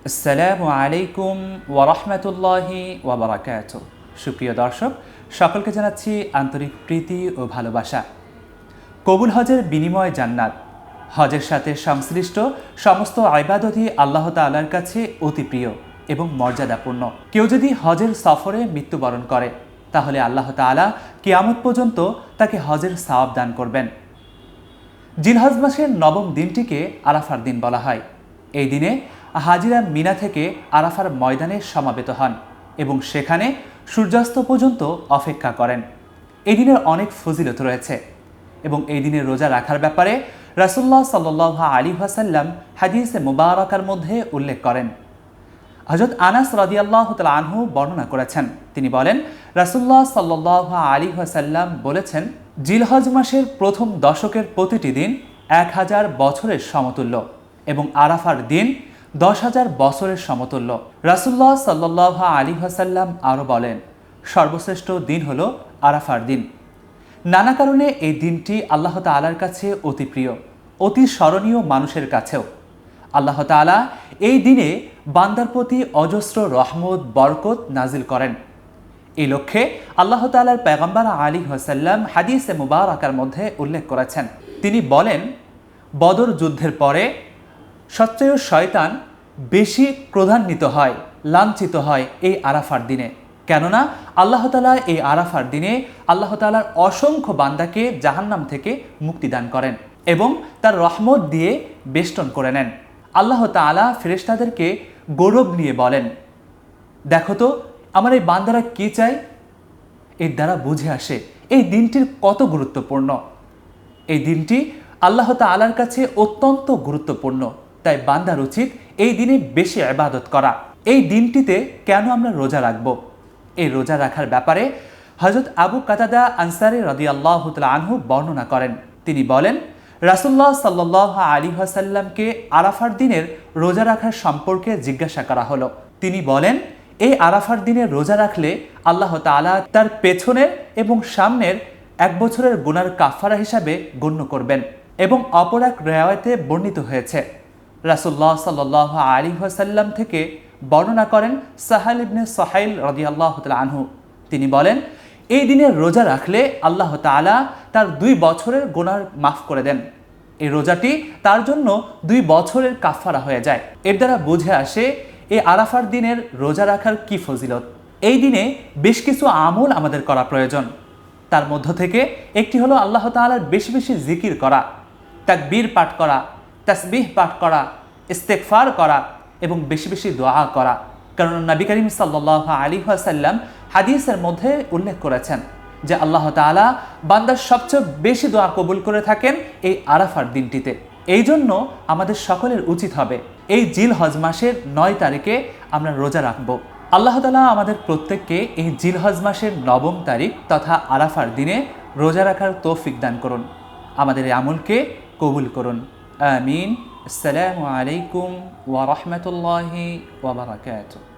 আসসালামু আলাইকুম ওয়া রাহমাতুল্লাহি ওয়া বারাকাতুহু। সুপ্রিয় দর্শক, সকলকে জানাচ্ছি আন্তরিক প্রীতি ও ভালোবাসা। কবুল হজের বিনিময় জান্নাত। হজের সাথে সংশ্লিষ্ট সমস্ত ইবাদতই আল্লাহ তাআলার কাছে অতি প্রিয় এবং মর্যাদাপূর্ণ। কেউ যদি হজের সফরে মৃত্যুবরণ করে তাহলে আল্লাহ তাআলা কিয়ামত পর্যন্ত তাকে হজের সওয়াব দান করবেন। জিলহজ মাসের নবম দিনটিকে আরাফার দিন বলা হয়। এই দিনে হাজিরা মিনা থেকে আরাফার ময়দানে সমাবেত হন এবং সেখানে সূর্যাস্ত পর্যন্ত অপেক্ষা করেন। এই দিনের অনেক ফজিলত রয়েছে এবং এই দিনে রোজা রাখার ব্যাপারে রাসূলুল্লাহ সাল্লাল্লাহু আলাইহি ওয়াসাল্লাম হাদিসে মুবারাকার মধ্যে উল্লেখ করেন। হযরত আনাস রাদিয়াল্লাহু তাআলা আনহু বর্ণনা করেছেন, তিনি বলেন, রাসূলুল্লাহ সাল্লাল্লাহু আলাইহি ওয়াসাল্লাম বলেছেন, জিলহজ মাসের প্রথম দশকের প্রতিটি দিন 1000 বছরের সমতুল্য এবং আরাফার দিন 10,000 বছরের সমতুল্য। রাসূলুল্লাহ সাল্লাল্লাহু আলাইহি ওয়াসাল্লাম আরও বলেন, সর্বশ্রেষ্ঠ দিন হলো আরাফার দিন। নানা কারণে এই দিনটি আল্লাহ তাআলার কাছে অতি প্রিয়, অতি স্মরণীয় মানুষের কাছেও। আল্লাহ তাআলা এই দিনে বান্দার প্রতি অজস্র রহমত বরকত নাজিল করেন। এই লক্ষ্যে আল্লাহ তাআলার পয়গম্বর আলাইহিস ওয়াসাল্লাম হাদিসে মুবারাকার মধ্যে উল্লেখ করেছেন, তিনি বলেন, বদর যুদ্ধের পরে সচ্চয় শয়তান বেশি ক্রোধান্বিত হয়, লাঞ্ছিত হয় এই আরাফার দিনে। কেননা আল্লাহ তাআলা এই আরাফার দিনে আল্লাহ তাআলার অসংখ্য বান্দাকে জাহান্নাম থেকে মুক্তি দান করেন এবং তার রহমত দিয়ে বেষ্টন করে নেন। আল্লাহ তাআলা ফেরেশতাদেরকে গৌরব নিয়ে বলেন, দেখো তো আমার এই বান্দারা কি চায়। এর দ্বারা বুঝে আসে এই দিনটির কত গুরুত্বপূর্ণ। এই দিনটি আল্লাহ তাআলার কাছে অত্যন্ত গুরুত্বপূর্ণ, তাই বান্দার উচিত এই দিনে বেশি ইবাদত করা। এই দিনটিতে কেন আমরা রোজা রাখব? এই রোজা রাখার ব্যাপারে হযরত আবু কাতাদা আনসারী রাদিয়াল্লাহু তাআলা আনহু বর্ণনা করেন, তিনি বলেন, রাসূলুল্লাহ সাল্লাল্লাহু আলাইহি ওয়াসাল্লামকে আরাফার দিনের রোজা রাখার সম্পর্কে জিজ্ঞাসা করা হলো। তিনি বলেন, এই আরাফার দিনে রোজা রাখলে আল্লাহ তাআলা তার পেছনের এবং সামনের 1 বছরের গুনার কাফারা হিসাবে গণ্য করবেন। এবং অপর এক রিওয়ায়াতে বর্ণিত হয়েছে, রাসূলুল্লাহ সাল্লাল্লাহু আলাইহি ওয়াসাল্লাম থেকে বর্ণনা করেন সাহাল ইবনে সুহাইল রাদিয়াল্লাহু তাআলা আনহু, তিনি বলেন, এই দিনে রোজা রাখলে আল্লাহ তাআলা তার 2 বছরের গুনাহ মাফ করে দেন। এই রোজাটি তার জন্য 2 বছরের কাফারা হয়ে যায়। এর দ্বারা বুঝে আসে এই আরাফার দিনের রোজা রাখার কি ফজিলত। এই দিনে বেশ কিছু আমল আমাদের করা প্রয়োজন। তার মধ্য থেকে একটি হলো আল্লাহ তাআলার বেশি বেশি জিকির করা, তাকবীর পাঠ করা, তাসবিহ পাঠ করা, ইস্তেগফার করা এবং বেশি বেশি দোয়া করা। কারণ নবী করিম সাল্লাল্লাহু আলাইহি ওয়াসাল্লাম হাদিসের মধ্যে উল্লেখ করেছেন যে আল্লাহ তাআলা বান্দার সবচেয়ে বেশি দোয়া কবুল করে থাকেন এই আরাফার দিনটিতে। এই জন্য আমাদের সকলের উচিত হবে এই জিলহজ মাসের 9 তারিখে আমরা রোজা রাখব। আল্লাহ তাআলা আমাদের প্রত্যেককে এই জিলহজ মাসের 9ম তারিখ তথা আরাফার দিনে রোজা রাখার তৌফিক দান করুন, আমাদের এই আমলকে কবুল করুন। আমিন। আসসালামু আলাইকুম ওয়া রাহমাতুল্লাহি ওয়া বারাকাতুহু।